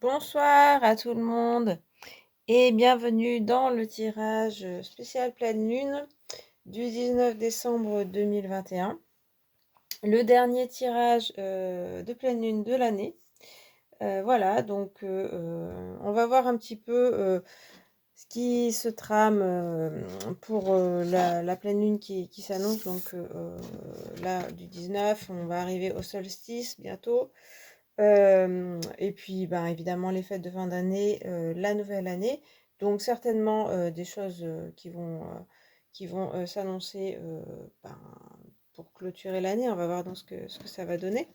Bonsoir à tout le monde et bienvenue dans le tirage spécial pleine lune du 19 décembre 2021. Le dernier tirage de pleine lune de l'année. Voilà, donc on va voir un petit peu ce qui se trame pour la pleine lune qui s'annonce. Donc là, du 19, on va arriver au solstice bientôt. Et puis, ben, évidemment, les fêtes de fin d'année, la nouvelle année. Donc, certainement des choses qui vont s'annoncer ben, pour clôturer l'année. On va voir dans ce que ça va donner.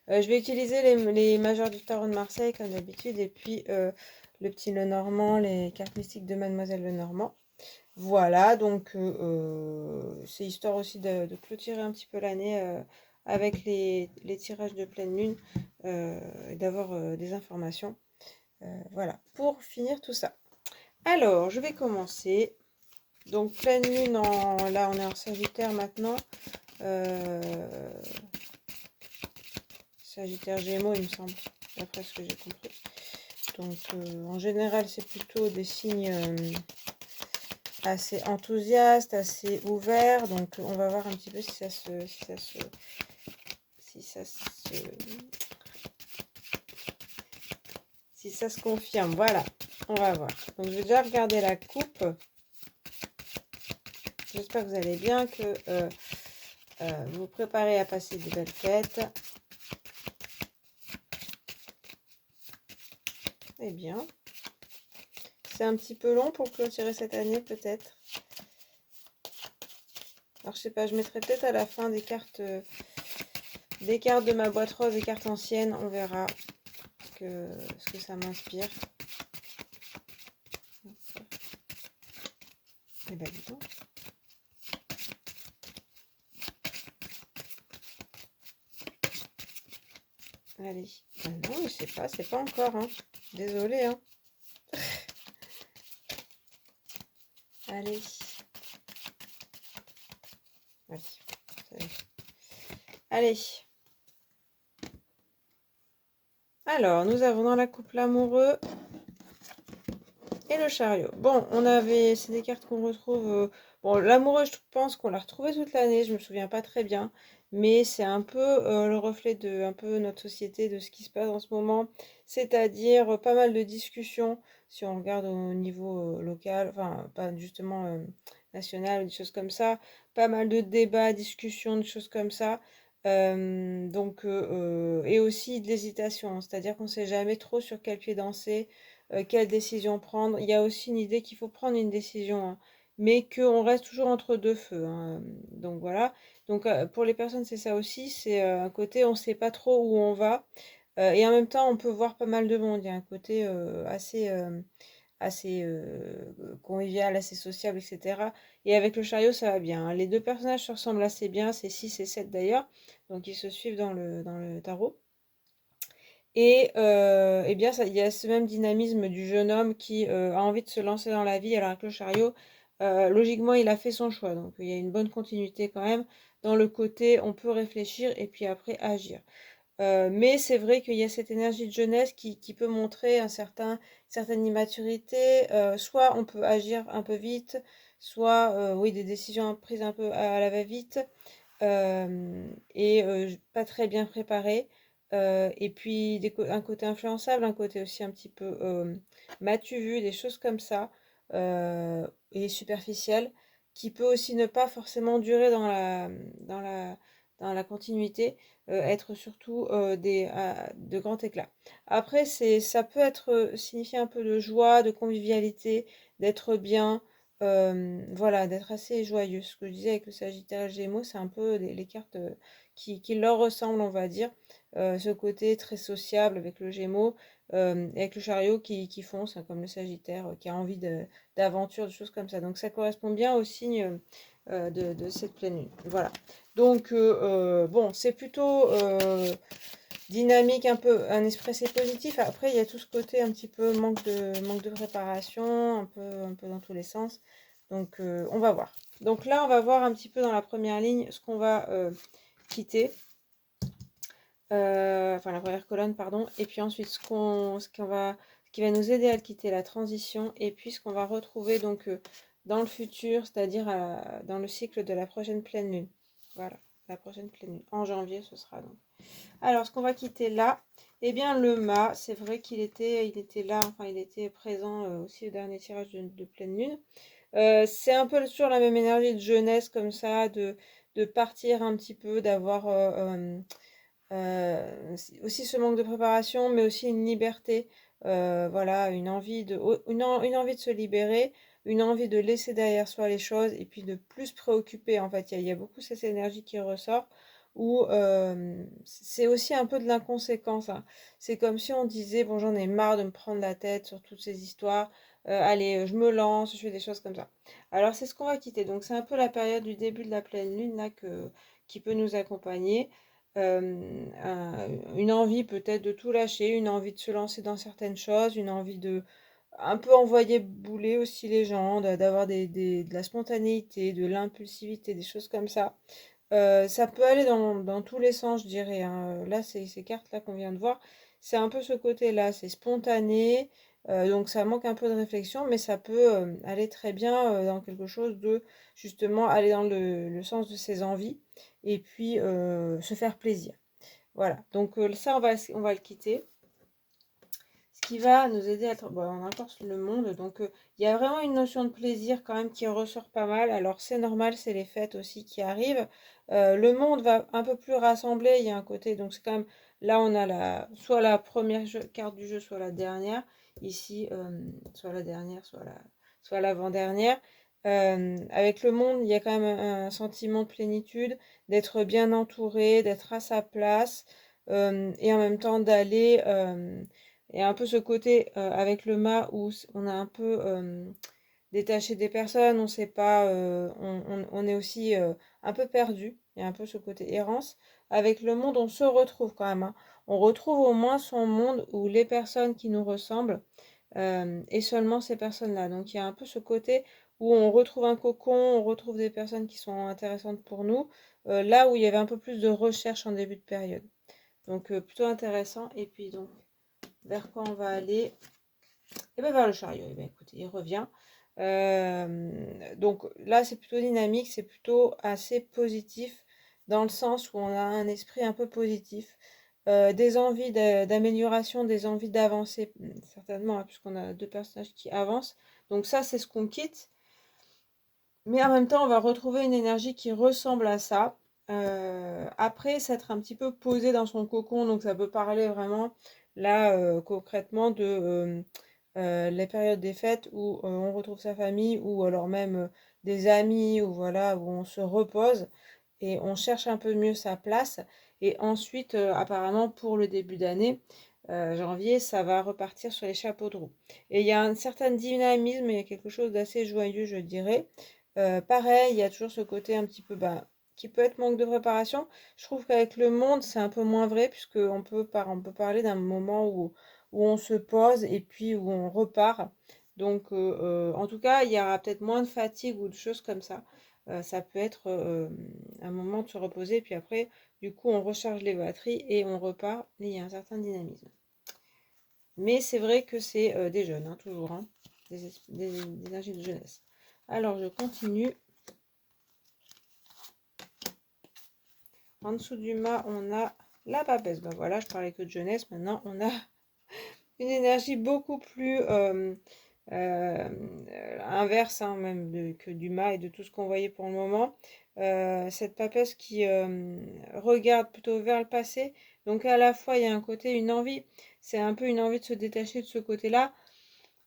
Je vais utiliser les majors du tarot de Marseille, comme d'habitude, et puis le petit Lenormand, les cartes mystiques de Mademoiselle Lenormand. Voilà, donc c'est histoire aussi de clôturer un petit peu l'année avec les tirages de pleine lune et d'avoir des informations. Voilà, pour finir tout ça. Alors, je vais commencer. Donc, pleine lune, là on est en Sagittaire maintenant. Euh, Sagittaire Gémeaux, il me semble, d'après ce que j'ai compris. Donc, en général, c'est plutôt des signes assez enthousiastes, assez ouverts. Donc, on va voir un petit peu si ça se confirme. Voilà, on va voir. Donc, je vais déjà regarder la coupe. J'espère que vous allez bien, que vous vous préparez à passer de belles fêtes. Eh bien, c'est un petit peu long pour clôturer cette année, peut-être. Alors, je sais pas, je mettrai peut-être à la fin des cartes de ma boîte rose, des cartes anciennes. On verra ce que ça m'inspire. Eh ben, dis donc. Allez. Ah non, je sais pas, c'est pas encore, hein. Désolée, hein. Allez. Oui. Allez. Alors, nous avons dans la coupe l'amoureux et le chariot. Bon, c'est des cartes qu'on retrouve. Bon, l'amoureux, je pense qu'on l'a retrouvé toute l'année, je me souviens pas très bien. Mais c'est un peu le reflet de un peu notre société, de ce qui se passe en ce moment. C'est-à-dire pas mal de discussions, si on regarde au niveau local, enfin, pas justement national, des choses comme ça. Pas mal de débats, discussions, des choses comme ça. Et aussi de l'hésitation, c'est-à-dire qu'on ne sait jamais trop sur quel pied danser, quelle décision prendre. Il y a aussi une idée qu'il faut prendre une décision, hein, mais qu'on reste toujours entre deux feux, hein. Donc voilà. Donc pour les personnes, c'est ça aussi, c'est un côté on ne sait pas trop où on va, et en même temps on peut voir pas mal de monde. Il y a un côté assez convivial, assez sociable, etc. Et avec le chariot, ça va bien, hein. Les deux personnages se ressemblent assez bien, c'est 6 et 7 d'ailleurs, donc ils se suivent dans le tarot. Et eh bien, il y a ce même dynamisme du jeune homme qui a envie de se lancer dans la vie, alors avec le chariot, logiquement, il a fait son choix. Donc, il y a une bonne continuité quand même dans le côté on peut réfléchir et puis après agir. Mais c'est vrai qu'il y a cette énergie de jeunesse qui peut montrer certaine immaturité. Soit on peut agir un peu vite, soit oui, des décisions prises un peu à la va-vite et pas très bien préparé. Et puis un côté influençable, un côté aussi un petit peu m'as-tu vu, des choses comme ça, et superficielles, qui peut aussi ne pas forcément durer dans la, dans la continuité, être surtout de grand éclat. Après, ça peut être signifier un peu de joie, de convivialité, d'être bien, voilà, d'être assez joyeux. Ce que je disais avec le Sagittaire et le Gémeaux, c'est un peu les cartes qui leur ressemblent, on va dire. Ce côté très sociable avec le Gémeaux, avec le chariot qui fonce, hein, comme le Sagittaire, qui a envie d'aventure, de choses comme ça. Donc ça correspond bien au signe de cette pleine lune. Voilà. Donc bon, c'est plutôt dynamique, un peu un esprit assez positif. Après, il y a tout ce côté un petit peu manque de préparation, un peu dans tous les sens. Donc on va voir. Donc là, on va voir un petit peu dans la première ligne ce qu'on va quitter. enfin la première colonne, pardon, et puis ensuite ce qui va nous aider à le quitter, la transition, et puis ce qu'on va retrouver donc dans le futur, c'est-à-dire dans le cycle de la prochaine pleine lune. Voilà, la prochaine pleine lune. En janvier, ce sera donc. Alors, ce qu'on va quitter là, eh bien le mât, c'est vrai il était là, enfin il était présent aussi au dernier tirage de pleine lune. C'est un peu sur la même énergie de jeunesse comme ça, de partir un petit peu, d'avoir aussi ce manque de préparation, mais aussi une liberté, voilà, une envie de se libérer, une envie de laisser derrière soi les choses et puis de plus se préoccuper. En fait, il y a beaucoup cette énergie qui ressort où c'est aussi un peu de l'inconséquence, hein. C'est comme si on disait, bon, j'en ai marre de me prendre la tête sur toutes ces histoires. Allez, je me lance, je fais des choses comme ça. Alors, c'est ce qu'on va quitter. Donc, c'est un peu la période du début de la pleine lune là qui peut nous accompagner. Une envie peut-être de tout lâcher, une envie de se lancer dans certaines choses, une envie de un peu envoyer bouler aussi les gens, d'avoir de la spontanéité, de l'impulsivité, des choses comme ça. Ça peut aller dans tous les sens, je dirais, hein. Là, ces cartes-là qu'on vient de voir, c'est un peu ce côté-là, c'est spontané, donc ça manque un peu de réflexion, mais ça peut aller très bien dans quelque chose de, justement, aller dans le sens de ses envies, et puis se faire plaisir. Voilà, donc ça, on va le quitter. Ce qui va nous aider à... Bon, on a encore le monde, donc il y a vraiment une notion de plaisir quand même qui ressort pas mal. Alors c'est normal, c'est les fêtes aussi qui arrivent. Le monde va un peu plus rassembler, il y a un côté, donc c'est quand même... Là on a soit la première carte du jeu, soit la dernière. Ici, soit la dernière, soit l'avant-dernière. Avec le monde, il y a quand même un sentiment de plénitude, d'être bien entouré, d'être à sa place, et en même temps d'aller... et un peu ce côté avec le mât où on a un peu détaché des personnes, on sait pas, on est aussi un peu perdu. Il y a un peu ce côté errance. Avec le monde, on se retrouve quand même, hein. On retrouve au moins son monde où les personnes qui nous ressemblent et seulement ces personnes-là. Donc il y a un peu ce côté où on retrouve un cocon, on retrouve des personnes qui sont intéressantes pour nous, là où il y avait un peu plus de recherche en début de période. Donc plutôt intéressant. Et puis donc vers quoi on va aller? Et bien vers le chariot. Et bien écoutez, il revient. Donc là, c'est plutôt dynamique, c'est plutôt assez positif dans le sens où on a un esprit un peu positif, des envies d'amélioration, des envies d'avancer, certainement, hein, puisqu'on a deux personnages qui avancent. Donc ça, c'est ce qu'on quitte. Mais en même temps, on va retrouver une énergie qui ressemble à ça. Après, s'être un petit peu posé dans son cocon, donc ça peut parler vraiment, là, concrètement, de les périodes des fêtes où on retrouve sa famille, ou alors même des amis, ou voilà, où on se repose et on cherche un peu mieux sa place. Et ensuite, apparemment, pour le début d'année, janvier, ça va repartir sur les chapeaux de roue. Et il y a un certain dynamisme, il y a quelque chose d'assez joyeux, je dirais. Pareil, il y a toujours ce côté un petit peu qui peut être manque de préparation. Je trouve qu'avec le monde, c'est un peu moins vrai, puisque on peut parler d'un moment où on se pose et puis où on repart. Donc, en tout cas, il y aura peut-être moins de fatigue ou de choses comme ça. Ça peut être un moment de se reposer, puis après, du coup, on recharge les batteries et on repart. Et il y a un certain dynamisme. Mais c'est vrai que c'est des jeunes, hein, toujours, hein, des énergies de jeunesse. Alors, je continue. En dessous du mât, on a la papesse. Ben voilà, je parlais que de jeunesse. Maintenant, on a une énergie beaucoup plus inverse, hein, même que du mât et de tout ce qu'on voyait pour le moment. Cette papesse qui regarde plutôt vers le passé. Donc à la fois, il y a un côté, une envie. C'est un peu une envie de se détacher de ce côté-là.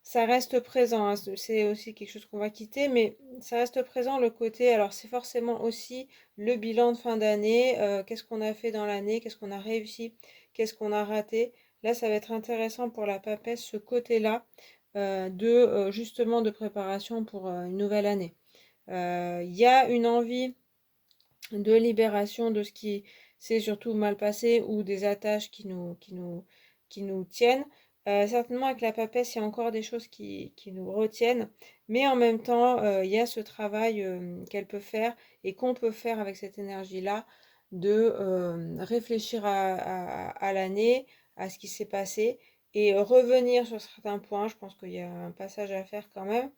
Ça reste présent, hein, c'est aussi quelque chose qu'on va quitter, mais ça reste présent le côté, alors c'est forcément aussi le bilan de fin d'année, qu'est-ce qu'on a fait dans l'année, qu'est-ce qu'on a réussi, qu'est-ce qu'on a raté. Là, ça va être intéressant pour la papesse, ce côté-là, justement de préparation pour une nouvelle année. Il y a une envie de libération de ce qui s'est surtout mal passé, ou des attaches qui nous tiennent. Certainement avec la papesse, il y a encore des choses qui nous retiennent, mais en même temps, il y a ce travail qu'elle peut faire et qu'on peut faire avec cette énergie-là de réfléchir à l'année, à ce qui s'est passé, et revenir sur certains points. Je pense qu'il y a un passage à faire quand même,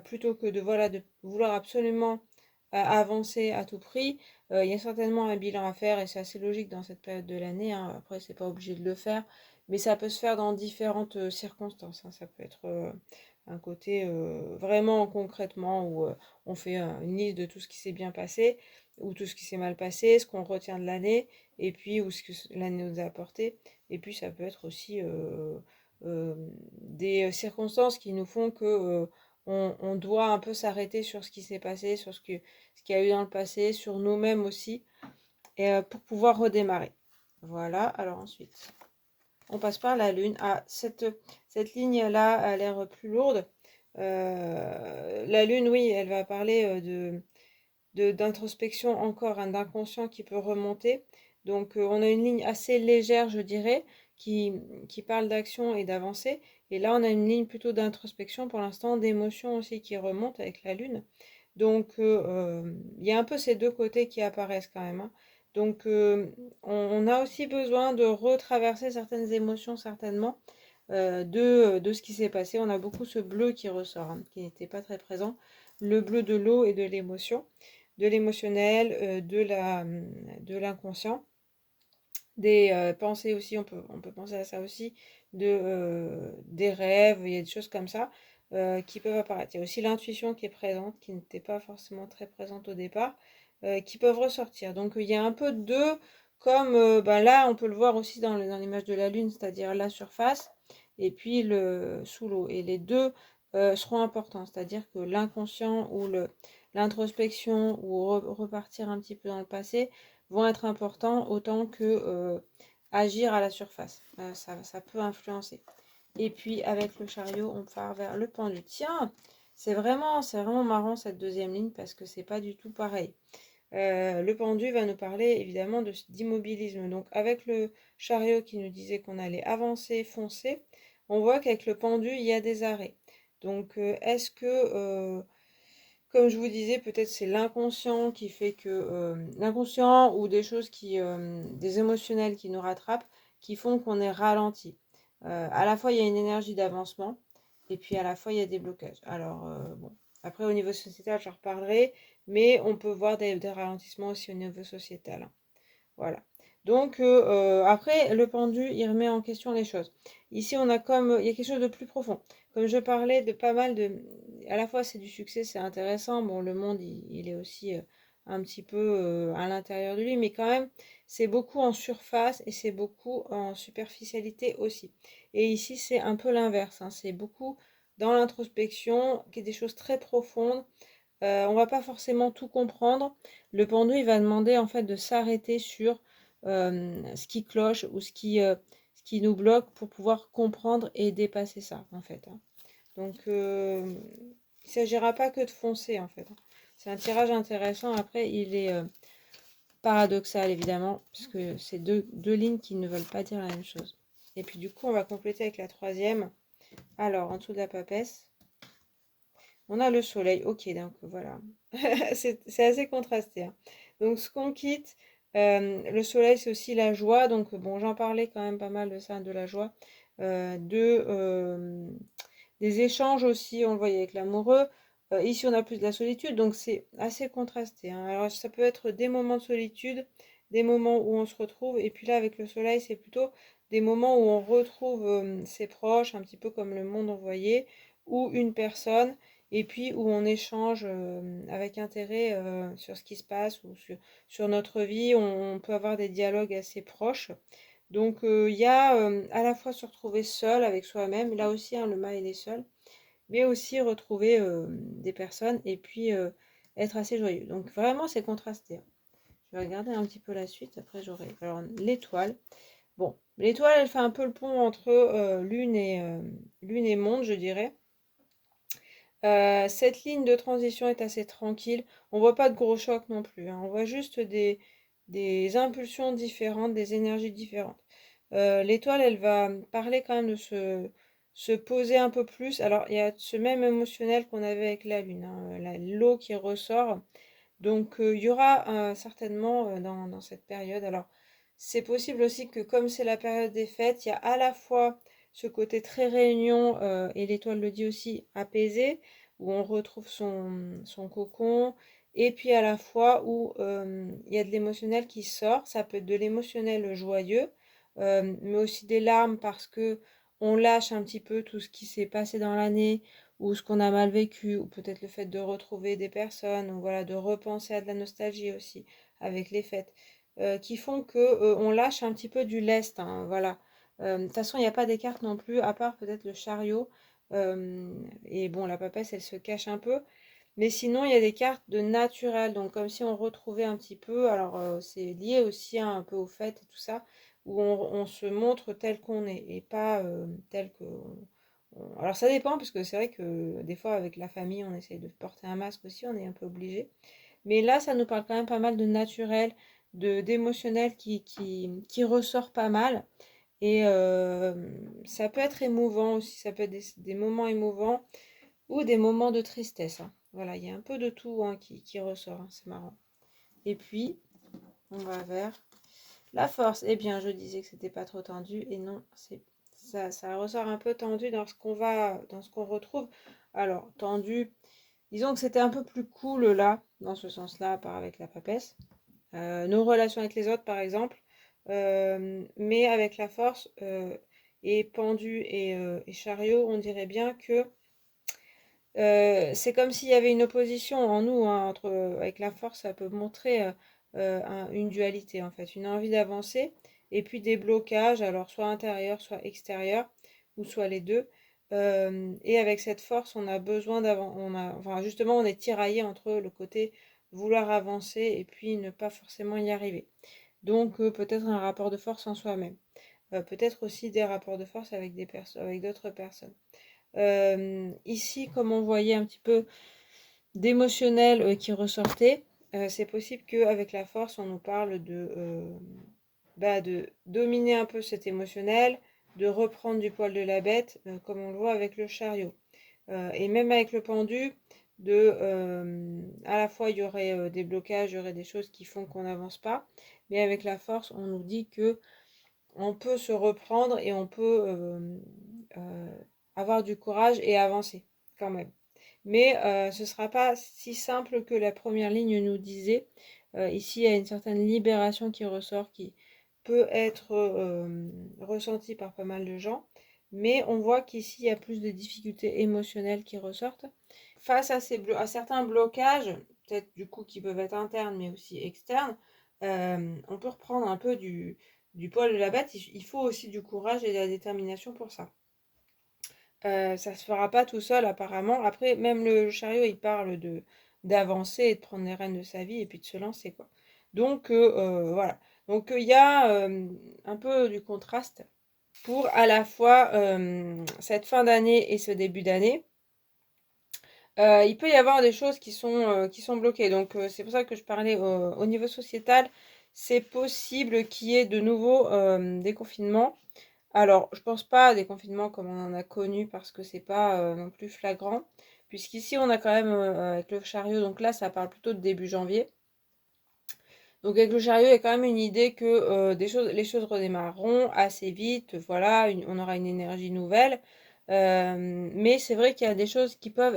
plutôt que voilà, de vouloir absolument avancer à tout prix. Il y a certainement un bilan à faire et c'est assez logique dans cette période de l'année, hein. Après, c'est pas obligé de le faire, mais ça peut se faire dans différentes circonstances, hein. Ça peut être un côté vraiment concrètement où on fait une liste de tout ce qui s'est bien passé ou tout ce qui s'est mal passé, ce qu'on retient de l'année et puis ou ce que l'année nous a apporté. Et puis ça peut être aussi des circonstances qui nous font que on doit un peu s'arrêter sur ce qui s'est passé, sur ce qu'il y a eu dans le passé, sur nous-mêmes aussi, et, pour pouvoir redémarrer. Voilà, alors ensuite, on passe par la Lune. Ah, cette ligne-là a l'air plus lourde. La Lune, oui, elle va parler d'introspection encore, hein, d'inconscient qui peut remonter. Donc on a une ligne assez légère, je dirais, qui parle d'action et d'avancée. Et là, on a une ligne plutôt d'introspection pour l'instant, d'émotion aussi qui remonte avec la Lune. Donc il y a un peu ces deux côtés qui apparaissent quand même, hein. Donc on a aussi besoin de retraverser certaines émotions certainement, de ce qui s'est passé. On a beaucoup ce bleu qui ressort, hein, qui n'était pas très présent. Le bleu de l'eau et de l'émotion, de l'émotionnel, de l'inconscient, des pensées aussi, on peut penser à ça aussi, des rêves, il y a des choses comme ça qui peuvent apparaître. Il y a aussi l'intuition qui est présente, qui n'était pas forcément très présente au départ, qui peuvent ressortir. Donc il y a un peu de deux, comme ben là on peut le voir aussi dans l'image de la Lune, c'est-à-dire la surface et puis sous l'eau. Et les deux seront importants, c'est-à-dire que l'inconscient ou l'introspection ou repartir un petit peu dans le passé vont être importants autant que agir à la surface. Ça peut influencer. Et puis avec le chariot, on part vers le pendu. Tiens, c'est vraiment marrant cette deuxième ligne parce que c'est pas du tout pareil. Le pendu va nous parler évidemment d'immobilisme. Donc avec le chariot qui nous disait qu'on allait avancer, foncer, on voit qu'avec le pendu, il y a des arrêts. Donc est-ce que comme je vous disais, peut-être c'est l'inconscient qui fait que l'inconscient ou des choses des émotionnels qui nous rattrapent, qui font qu'on est ralenti. À la fois il y a une énergie d'avancement et puis à la fois il y a des blocages. Alors bon, après au niveau sociétal, j'en reparlerai, mais on peut voir des ralentissements aussi au niveau sociétal, hein. Voilà. Donc après, le pendu, il remet en question les choses. Ici, il y a quelque chose de plus profond. Comme je parlais de pas mal de, à la fois c'est du succès, c'est intéressant. Bon, le monde, il est aussi un petit peu à l'intérieur de lui, mais quand même, c'est beaucoup en surface et c'est beaucoup en superficialité aussi. Et ici, c'est un peu l'inverse, hein. C'est beaucoup dans l'introspection, qui est des choses très profondes. On va pas forcément tout comprendre. Le pendu, il va demander en fait de s'arrêter sur ce qui cloche ou ce qui nous bloque pour pouvoir comprendre et dépasser ça en fait, hein. Donc il ne s'agira pas que de foncer en fait, hein. C'est un tirage intéressant. Après, il est paradoxal évidemment, puisque c'est deux lignes qui ne veulent pas dire la même chose. Et puis du coup, on va compléter avec la troisième. Alors, en dessous de la papesse, on a le soleil, ok, donc voilà. C'est assez contrasté, hein. Donc ce qu'on quitte, le soleil c'est aussi la joie, donc bon j'en parlais quand même pas mal de ça, de la joie, des échanges aussi, on le voyait avec l'amoureux. Ici on a plus de la solitude, donc c'est assez contrasté, hein. Alors ça peut être des moments de solitude, des moments où on se retrouve, et puis là avec le soleil c'est plutôt des moments où on retrouve ses proches, un petit peu comme le monde envoyé, ou une personne et puis où on échange avec intérêt sur ce qui se passe ou sur notre vie. On peut avoir des dialogues assez proches. Donc il y a à la fois se retrouver seul avec soi-même, là aussi hein, le mal il est seul, mais aussi retrouver des personnes et puis être assez joyeux. Donc vraiment c'est contrasté, hein. Je vais regarder un petit peu la suite, après j'aurai. Alors l'étoile. Bon, l'étoile elle fait un peu le pont entre lune et monde, je dirais. Cette ligne de transition est assez tranquille. On voit pas de gros chocs non plus, hein. On voit juste des impulsions différentes, des énergies différentes. L'étoile, elle va parler quand même de se poser un peu plus. Alors, il y a ce même émotionnel qu'on avait avec la lune, hein, l'eau qui ressort, Donc il y aura certainement dans cette période. Alors c'est possible aussi que comme c'est la période des fêtes, il y a à la fois ce côté très réunion, et l'étoile le dit aussi, apaisé, où on retrouve son cocon, et puis à la fois où il y a de l'émotionnel qui sort. Ça peut être de l'émotionnel joyeux, mais aussi des larmes parce que on lâche un petit peu tout ce qui s'est passé dans l'année, ou ce qu'on a mal vécu, ou peut-être le fait de retrouver des personnes, ou voilà, de repenser à de la nostalgie aussi avec les fêtes, qui font que on lâche un petit peu du lest, hein, voilà. De toute façon, il n'y a pas des cartes non plus, à part peut-être le chariot. Et bon, la papesse, elle se cache un peu. Mais sinon, il y a des cartes de naturel, donc comme si on retrouvait un petit peu, alors c'est lié aussi hein, un peu au fait et tout ça, où on se montre tel qu'on est et pas tel que... Alors ça dépend, parce que c'est vrai que des fois avec la famille, on essaye de porter un masque aussi, on est un peu obligé. Mais là, ça nous parle quand même pas mal de naturel, d'émotionnel qui ressort pas mal. Et ça peut être émouvant aussi, ça peut être des moments émouvants ou des moments de tristesse, hein. Voilà, il y a un peu de tout hein, qui ressort, hein, c'est marrant. Et puis, on va vers la force. Eh bien, je disais que c'était pas trop tendu, et non, ça ressort un peu tendu dans ce qu'on retrouve. Alors, tendu, disons que c'était un peu plus cool là, dans ce sens-là, à part avec la papesse. Nos relations avec les autres, par exemple. Mais avec la force et pendu et chariot, on dirait bien que c'est comme s'il y avait une opposition en nous, hein, avec la force, ça peut montrer une dualité en fait, une envie d'avancer, et puis des blocages, alors soit intérieurs, soit extérieurs, ou soit les deux. Et avec cette force, on a besoin enfin justement, on est tiraillé entre le côté vouloir avancer et puis ne pas forcément y arriver. Donc peut-être un rapport de force en soi-même. Peut-être aussi des rapports de force avec avec d'autres personnes. Ici, comme on voyait un petit peu d'émotionnel qui ressortait, c'est possible qu'avec la force, on nous parle de dominer un peu cet émotionnel, de reprendre du poil de la bête, comme on le voit avec le chariot. Et même avec le pendu, à la fois il y aurait des blocages, il y aurait des choses qui font qu'on n'avance pas, mais avec la force, on nous dit que on peut se reprendre et on peut avoir du courage et avancer quand même. Mais ce ne sera pas si simple que la première ligne nous disait. Ici, il y a une certaine libération qui ressort, qui peut être ressentie par pas mal de gens. Mais on voit qu'ici, il y a plus de difficultés émotionnelles qui ressortent. Face à certains blocages, peut-être du coup qui peuvent être internes mais aussi externes, on peut reprendre un peu du poil de la bête. Il faut aussi du courage et de la détermination pour ça. Ça se fera pas tout seul apparemment. Après, même le chariot, il parle de d'avancer et de prendre les rênes de sa vie et puis de se lancer, quoi. Donc voilà. Donc il y a un peu du contraste pour à la fois cette fin d'année et ce début d'année. Il peut y avoir des choses qui sont bloquées. Donc c'est pour ça que je parlais au niveau sociétal. C'est possible qu'il y ait de nouveau des confinements. Alors, je pense pas à des confinements comme on en a connu parce que c'est pas non plus flagrant. Puisqu'ici, on a quand même avec le chariot, donc là, ça parle plutôt de début janvier. Donc avec le chariot, il y a quand même une idée que les choses redémarreront assez vite. Voilà, on aura une énergie nouvelle. Mais c'est vrai qu'il y a des choses qui peuvent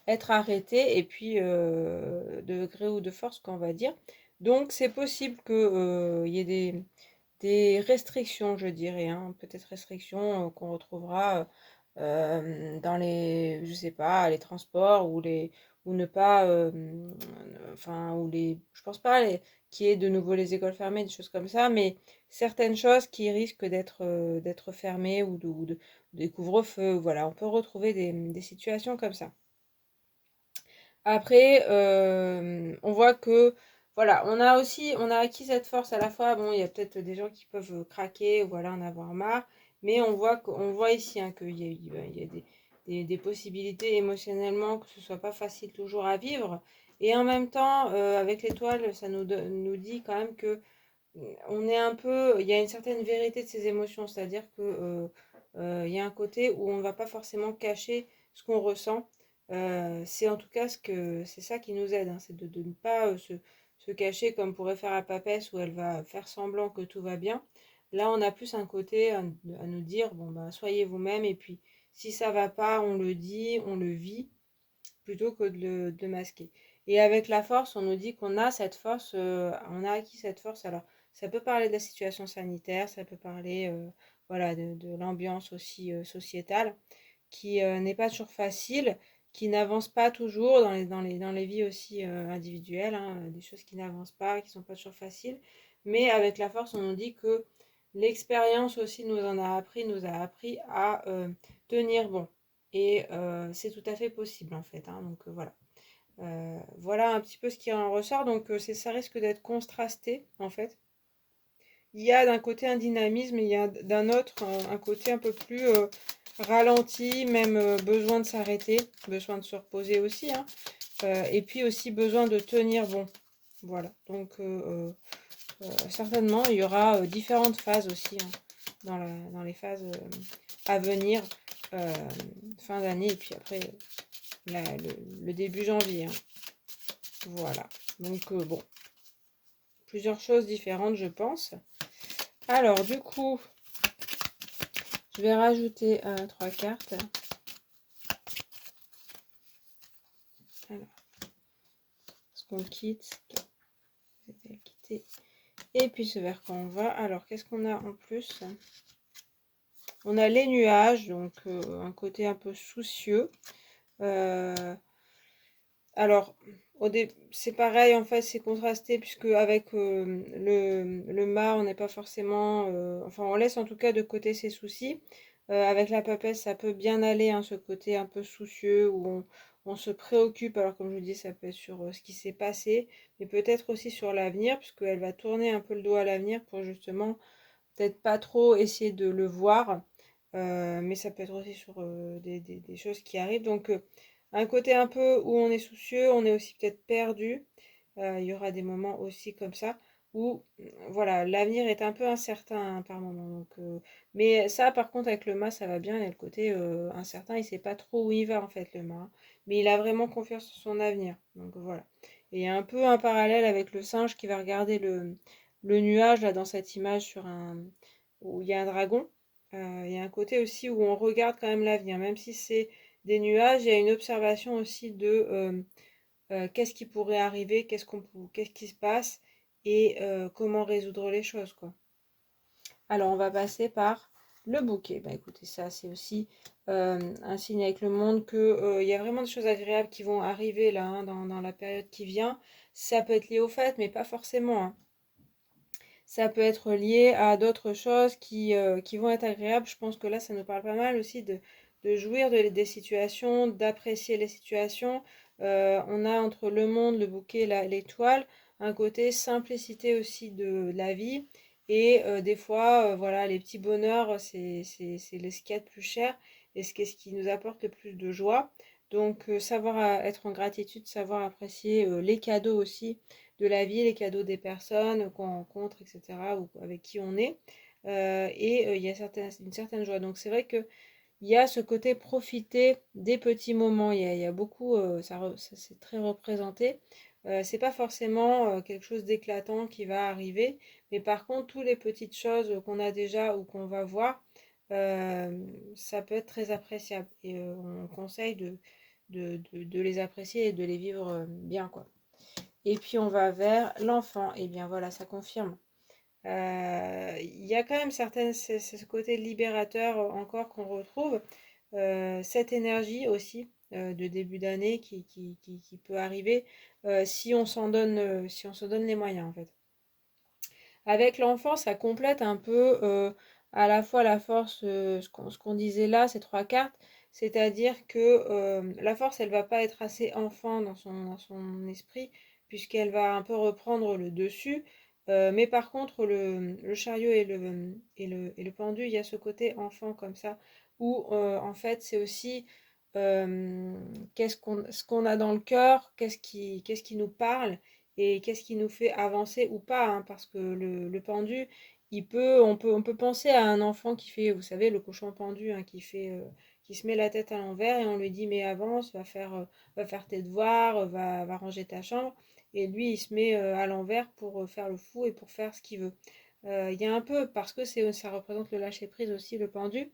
être arrêtées et puis de gré ou de force, qu'on va dire. Donc c'est possible que il y ait des restrictions, je dirais, hein, peut-être restrictions qu'on retrouvera dans les, je sais pas, les transports ou ne pas, enfin, je pense pas qu'il y ait de nouveau les écoles fermées, des choses comme ça, mais certaines choses qui risquent d'être fermées ou des couvre-feux, voilà, on peut retrouver des situations comme ça. Après, on voit que, voilà, on a acquis cette force à la fois. Bon, il y a peut-être des gens qui peuvent craquer, voilà, en avoir marre, mais on voit ici hein, qu'il y a des possibilités émotionnellement que ce soit pas facile toujours à vivre. Et en même temps, avec l'étoile, ça nous dit quand même que on est un peu, il y a une certaine vérité de ces émotions, c'est-à-dire que il y a un côté où on ne va pas forcément cacher ce qu'on ressent. C'est en tout cas c'est ça qui nous aide, hein, c'est de ne pas se cacher comme pourrait faire la papesse où elle va faire semblant que tout va bien. Là, on a plus un côté à nous dire, bon, ben, soyez vous-même, et puis si ça va pas, on le dit, on le vit, plutôt que de le masquer. Et avec la force, on nous dit qu'on a cette force, on a acquis cette force. Alors, ça peut parler de la situation sanitaire, ça peut parler voilà, de l'ambiance aussi sociétale, qui n'est pas toujours facile, qui n'avance pas toujours dans les vies aussi individuelles, hein, des choses qui n'avancent pas, qui sont pas toujours faciles. Mais avec la force, on nous dit que l'expérience aussi nous a appris à tenir bon. Et c'est tout à fait possible en fait, hein, donc voilà. Voilà un petit peu ce qui en ressort. Donc ça risque d'être contrasté en fait. Il y a d'un côté un dynamisme et il y a d'un autre un côté un peu plus ralenti, même besoin de s'arrêter, besoin de se reposer aussi, hein. Et puis aussi besoin de tenir bon. Voilà. Donc certainement il y aura différentes phases aussi, hein, dans les phases à venir, euh, fin d'année et puis après le début janvier, hein. Voilà. Donc bon, plusieurs choses différentes, je pense. Alors du coup, je vais rajouter 3 cartes. Alors, ce qu'on quitte, quitter. Et puis ce vers quoi on va. Alors, qu'est-ce qu'on a en plus? On a les nuages, donc un côté un peu soucieux. Alors, c'est pareil, en fait, c'est contrasté, puisque avec le mât, on n'est pas forcément... enfin, on laisse en tout cas de côté ses soucis. Avec la papesse, ça peut bien aller, hein, ce côté un peu soucieux, où on se préoccupe. Alors, comme je vous dis, ça peut être sur ce qui s'est passé, mais peut-être aussi sur l'avenir, puisqu'elle va tourner un peu le dos à l'avenir pour justement peut-être pas trop essayer de le voir, mais ça peut être aussi sur des choses qui arrivent. Donc, un côté un peu où on est soucieux, on est aussi peut-être perdu. Il y aura des moments aussi comme ça où, voilà, l'avenir est un peu incertain, hein, par moment. Donc, mais ça, par contre, avec le mât, ça va bien. Il y a le côté incertain, il sait pas trop où il va en fait, le mât, hein. Mais il a vraiment confiance en son avenir. Donc voilà. Et il y a un peu un parallèle avec le singe qui va regarder le nuage là dans cette image où il y a un dragon. Il y a un côté aussi où on regarde quand même l'avenir, même si c'est des nuages, il y a une observation aussi de qu'est-ce qui pourrait arriver, qu'est-ce qui se passe et comment résoudre les choses, quoi. Alors on va passer par le bouquet. Bah écoutez, ça c'est aussi un signe avec le monde que il y a vraiment des choses agréables qui vont arriver là, hein, dans la période qui vient. Ça peut être lié au fait, mais pas forcément, hein. Ça peut être lié à d'autres choses qui vont être agréables. Je pense que là, ça nous parle pas mal aussi de jouir des situations, d'apprécier les situations. On a entre le monde, le bouquet, l'étoile, un côté simplicité aussi de la vie. Et des fois, voilà, les petits bonheurs, c'est ce qu'il y a de plus cher et ce qui nous apporte le plus de joie. Donc, savoir être en gratitude, savoir apprécier les cadeaux aussi de la vie, les cadeaux des personnes qu'on rencontre, etc., ou avec qui on est. Et il y a une certaine joie. Donc c'est vrai que il y a ce côté profiter des petits moments. Il y a beaucoup, ça c'est très représenté. C'est pas forcément quelque chose d'éclatant qui va arriver, mais par contre, toutes les petites choses qu'on a déjà ou qu'on va voir, ça peut être très appréciable. Et on conseille de les apprécier et de les vivre bien, quoi. Et puis on va vers l'enfant. Et bien voilà, ça confirme. Il y a quand même c'est ce côté libérateur encore qu'on retrouve. Cette énergie aussi de début d'année qui peut arriver si on s'en donne, si on se donne les moyens en fait. Avec l'enfant, ça complète un peu à la fois la force, ce qu'on disait là, ces 3 cartes, c'est-à-dire que la force, elle va pas être assez enfant dans son esprit, puisqu'elle va un peu reprendre le dessus. Mais par contre, le chariot et le pendu, il y a ce côté enfant comme ça, où en fait, c'est aussi ce qu'on a dans le cœur, qu'est-ce qui nous parle et qu'est-ce qui nous fait avancer ou pas, hein, parce que le pendu, on peut penser à un enfant qui fait, vous savez, le cochon pendu, hein, qui se met la tête à l'envers et on lui dit mais avance, va faire tes devoirs, va ranger ta chambre. Et lui, il se met à l'envers pour faire le fou et pour faire ce qu'il veut. Il y a un peu, parce que ça représente le lâcher prise aussi, le pendu.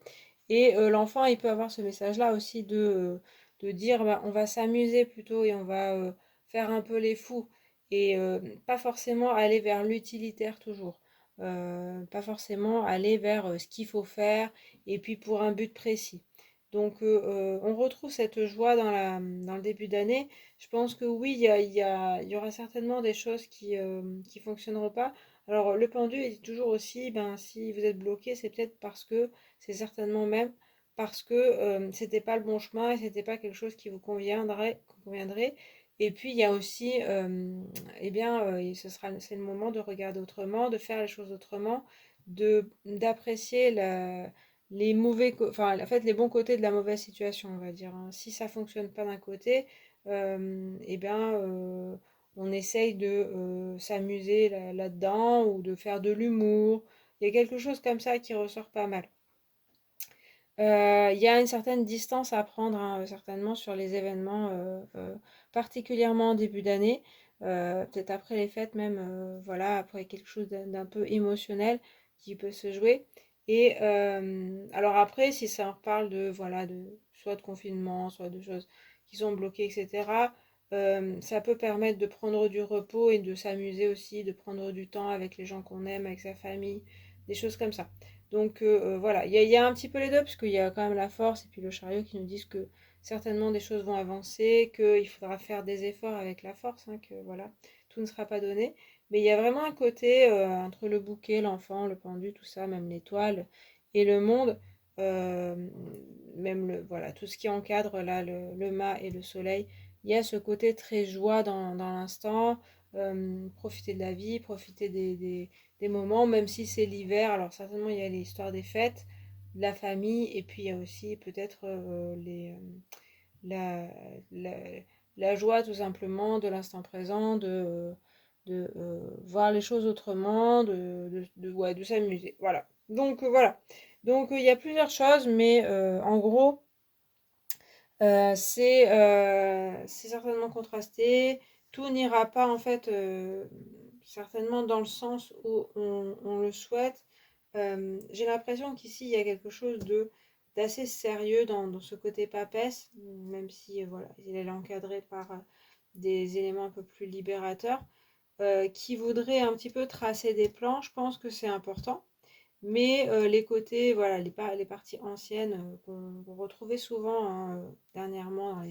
Et l'enfant, il peut avoir ce message-là aussi de dire bah, on va s'amuser plutôt et on va faire un peu les fous. Et pas forcément aller vers l'utilitaire toujours. Pas forcément aller vers ce qu'il faut faire et puis pour un but précis. Donc on retrouve cette joie dans le début d'année. Je pense que oui, il y aura certainement des choses qui fonctionneront pas. Alors le pendu est toujours aussi, ben, si vous êtes bloqué, c'est peut-être parce que c'est certainement même parce que c'était pas le bon chemin et c'était pas quelque chose qui vous conviendrait. Et puis il y a aussi, eh bien, c'est le moment de regarder autrement, de faire les choses autrement, d'apprécier les enfin, en fait, les bons côtés de la mauvaise situation, on va dire, hein. Si ça fonctionne pas d'un côté, eh bien, on essaye de s'amuser là-dedans ou de faire de l'humour. Il y a quelque chose comme ça qui ressort pas mal. Il y a une certaine distance à prendre, hein, certainement sur les événements, particulièrement en début d'année, peut-être après les fêtes même, voilà, après quelque chose d'un peu émotionnel qui peut se jouer. Et alors après, si ça en reparle de, voilà, soit de confinement, soit de choses qui sont bloquées, etc., ça peut permettre de prendre du repos et de s'amuser aussi, de prendre du temps avec les gens qu'on aime, avec sa famille, des choses comme ça. Donc voilà, il y a un petit peu les deux, parce qu'il y a quand même la force et puis le chariot qui nous disent que certainement des choses vont avancer, qu'il faudra faire des efforts avec la force, hein, que voilà, tout ne sera pas donné. Mais il y a vraiment un côté entre le bouquet, l'enfant, le pendu, tout ça, même l'étoile et le monde, euh, même voilà, tout ce qui encadre là, le mât et le soleil, il y a ce côté très joie dans l'instant, profiter de la vie, profiter des moments, même si c'est l'hiver. Alors certainement, il y a l'histoire des fêtes, de la famille, et puis il y a aussi peut-être la, la, la joie tout simplement de l'instant présent, de voir les choses autrement, ouais, de s'amuser. Voilà. Donc voilà. Donc il y a plusieurs choses, mais en gros, c'est certainement contrasté. Tout n'ira pas en fait certainement dans le sens où on le souhaite. J'ai l'impression qu'ici il y a quelque chose d'assez sérieux dans ce côté papesse, même si voilà, il est encadré par des éléments un peu plus libérateurs, qui voudraient un petit peu tracer des plans. Je pense que c'est important. Mais les côtés, voilà, les parties anciennes qu'on retrouvait souvent, hein, dernièrement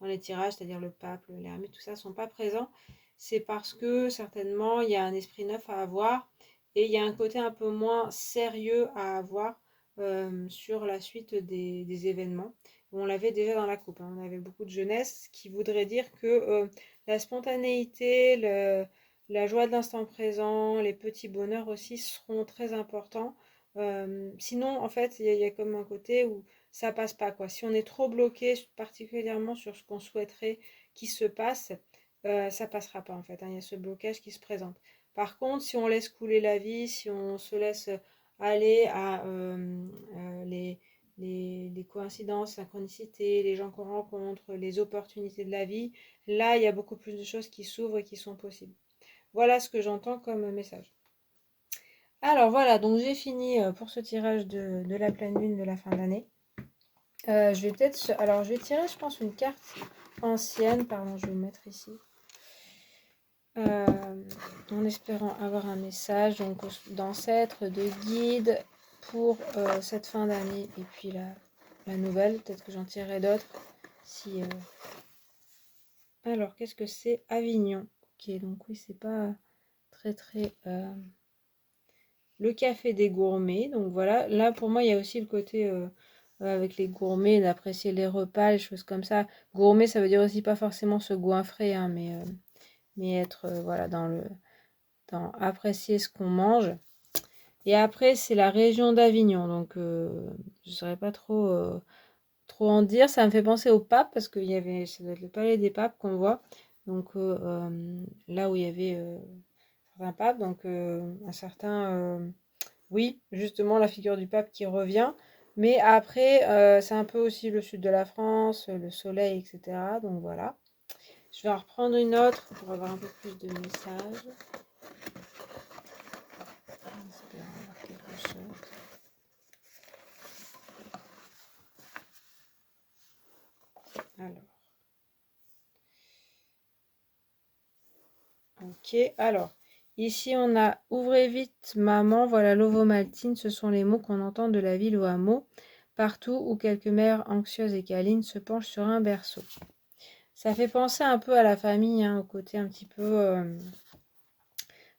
dans les tirages, c'est-à-dire le pape, l'ermite, tout ça, ne sont pas présents. C'est parce que certainement il y a un esprit neuf à avoir et il y a un côté un peu moins sérieux à avoir sur la suite des événements. On l'avait déjà dans la coupe, hein, on avait beaucoup de jeunesse, ce qui voudrait dire que la spontanéité, la joie de l'instant présent, les petits bonheurs aussi seront très importants. Sinon, en fait, il y a comme un côté où ça passe pas, quoi. Si on est trop bloqué, particulièrement sur ce qu'on souhaiterait qu'il se passe, ça passera pas, en fait, hein. Il y a ce blocage qui se présente. Par contre, si on laisse couler la vie, si on se laisse aller à les coïncidences, synchronicités, les gens qu'on rencontre, les opportunités de la vie, là, il y a beaucoup plus de choses qui s'ouvrent et qui sont possibles. Voilà ce que j'entends comme message. Alors voilà, donc j'ai fini pour ce tirage de la pleine lune de la fin d'année. Je vais peut-être... Alors je vais tirer, je pense, une carte ancienne. Pardon, je vais le mettre ici. En espérant avoir un message donc d'ancêtre, de guide pour cette fin d'année et puis la nouvelle. Peut-être que j'en tirerai d'autres. Si, Alors, qu'est-ce que c'est? Avignon. Ok, donc oui, c'est pas très très... Le café des gourmets, donc voilà. Là, pour moi, il y a aussi le côté avec les gourmets, d'apprécier les repas, les choses comme ça. Gourmet, ça veut dire aussi pas forcément se goinfrer, hein, mais être voilà, dans apprécier ce qu'on mange. Et après, c'est la région d'Avignon, donc je ne saurais pas trop en dire. Ça me fait penser au pape, parce qu'il y avait, ça doit être le palais des papes qu'on voit. Donc là où il y avait certains papes, donc un certain Oui, justement, la figure du pape qui revient. Mais après, c'est un peu aussi le sud de la France, le soleil, etc. Donc voilà. Je vais en reprendre une autre pour avoir un peu plus de messages. J'espère avoir quelque chose. Alors, ok. Alors, ici on a ouvrez vite, maman. Voilà l'ovomaltine. Ce sont les mots qu'on entend de la ville au hameau, partout où quelques mères anxieuses et câlines se penchent sur un berceau. Ça fait penser un peu à la famille, hein, au côté un petit peu.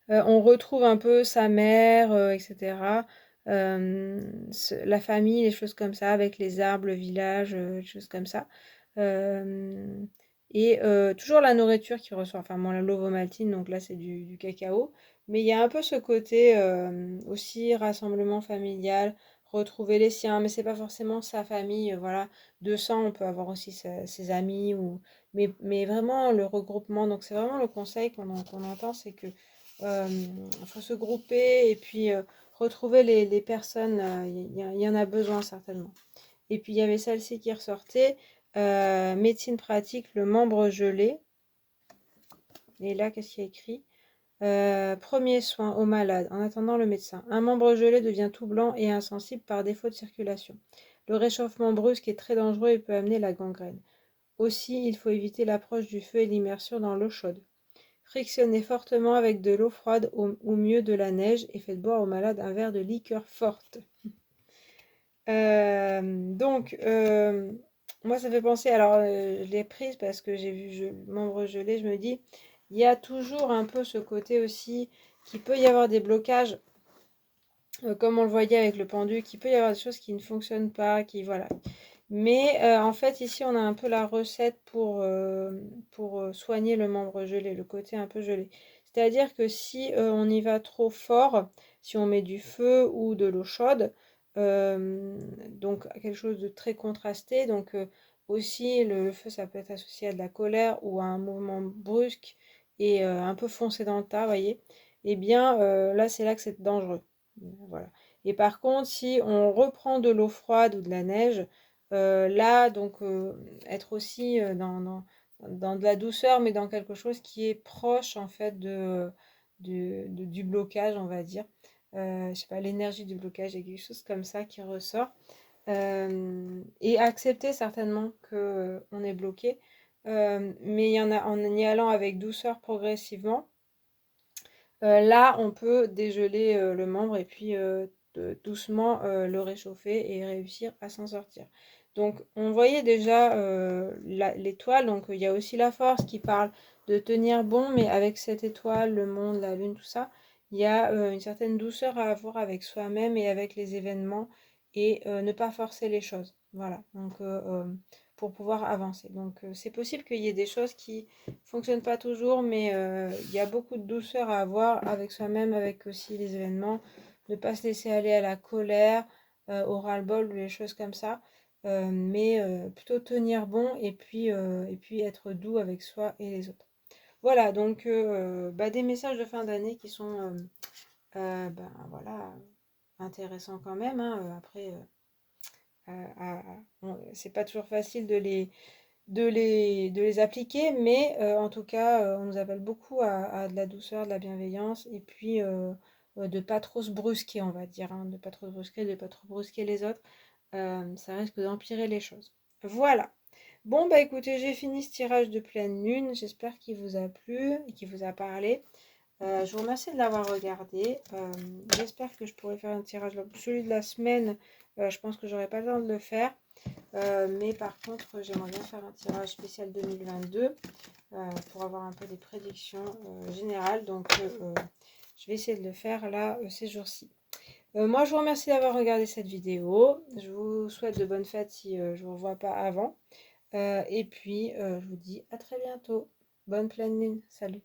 On retrouve un peu sa mère, etc. La famille, les choses comme ça, avec les arbres, le village, les choses comme ça. Euh, et toujours la nourriture qui ressort. Enfin, moi, la l'ovomaltine, donc là, c'est du cacao. Mais il y a un peu ce côté aussi rassemblement familial, retrouver les siens. Mais c'est pas forcément sa famille, voilà. De sang, on peut avoir aussi ses amis. Mais vraiment, le regroupement. Donc, c'est vraiment le conseil qu'on entend, c'est que il faut se grouper et puis retrouver les personnes. Il y en a besoin certainement. Et puis il y avait celle-ci qui ressortait. Médecine pratique, le membre gelé. Et là, qu'est-ce qu'il y a écrit? Premier soin aux malades en attendant le médecin. Un membre gelé devient tout blanc et insensible par défaut de circulation. Le réchauffement brusque est très dangereux et peut amener la gangrène. Aussi, il faut éviter l'approche du feu et l'immersion dans l'eau chaude. Frictionnez fortement avec de l'eau froide ou mieux de la neige et faites boire aux malades un verre de liqueur forte. Donc, moi, ça fait penser, alors je l'ai prise parce que j'ai vu membre gelé, je me dis, il y a toujours un peu ce côté aussi qu'il peut y avoir des blocages, comme on le voyait avec le pendu, qu'il peut y avoir des choses qui ne fonctionnent pas, qui, voilà. Mais en fait, ici, on a un peu la recette pour soigner le membre gelé, le côté un peu gelé. C'est-à-dire que si on y va trop fort, si on met du feu ou de l'eau chaude, donc quelque chose de très contrasté, donc aussi le feu, ça peut être associé à de la colère ou à un mouvement brusque et un peu foncé dans le tas, vous voyez, eh bien là, c'est là que c'est dangereux. Voilà. Et par contre, si on reprend de l'eau froide ou de la neige, là, donc, être aussi dans de la douceur, mais dans quelque chose qui est proche, en fait, du blocage, on va dire. Je sais pas, l'énergie du blocage, il y a quelque chose comme ça qui ressort. Et accepter certainement que on est bloqué. Mais il y en a, en y allant avec douceur progressivement, là, on peut dégeler le membre et puis doucement le réchauffer et réussir à s'en sortir. Donc, on voyait déjà l'étoile. Donc, il y a aussi la force qui parle de tenir bon, mais avec cette étoile, le monde, la lune, tout ça, il y a une certaine douceur à avoir avec soi-même et avec les événements et ne pas forcer les choses. Voilà. Donc, pour pouvoir avancer. Donc, c'est possible qu'il y ait des choses qui fonctionne pas toujours, mais il y a beaucoup de douceur à avoir avec soi-même, avec aussi les événements. Ne pas se laisser aller à la colère, au ras-le-bol, les choses comme ça. Mais plutôt tenir bon et puis être doux avec soi et les autres. Voilà, donc bah, des messages de fin d'année qui sont ben, voilà, intéressants quand même, hein. Après, c'est pas toujours facile de les appliquer, mais en tout cas, on nous appelle beaucoup à de la douceur, de la bienveillance, et puis de pas trop se brusquer, on va dire, hein, de pas trop se brusquer, de pas trop brusquer les autres. Ça risque d'empirer les choses. Voilà. Bon, bah écoutez, j'ai fini ce tirage de pleine lune. J'espère qu'il vous a plu et qu'il vous a parlé. Je vous remercie de l'avoir regardé. J'espère que je pourrai faire un tirage. Celui de la semaine, je pense que j'aurai pas le temps de le faire. Mais par contre, j'aimerais bien faire un tirage spécial 2022 pour avoir un peu des prédictions générales. Donc, je vais essayer de le faire là ces jours-ci. Moi, je vous remercie d'avoir regardé cette vidéo. Je vous souhaite de bonnes fêtes si je ne vous revois pas avant. Et puis, je vous dis à très bientôt. Bonne pleine lune. Salut.